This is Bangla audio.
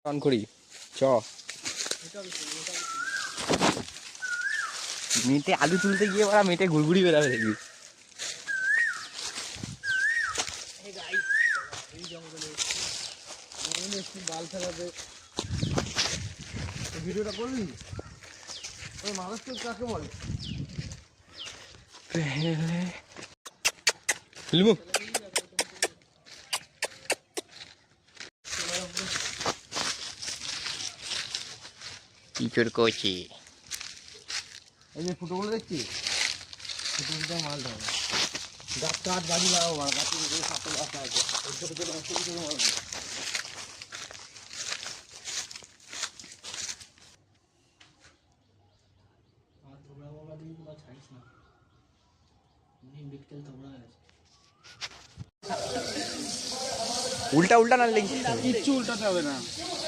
অন করি চ মেটে আলু তুলতে গিয়ে ওরা মেটে ঘুরঘুরি বেড়াবে দেখবি। ভিডিওটা করবি ওই মানুষ তো কাকে বলে লিমু টিচার কোচি এই যে ফুটোগুলো দেখছি ফুটো মাল ধরে গাছ কাঠ বাজি লাগাবো আর গাছের সাথে গাছ আছে ছোটো ছোটো ছোটো ছোটো মাল উল্টা উল্টা না লিখি কিচ্ছু উল্টাতে হবে না।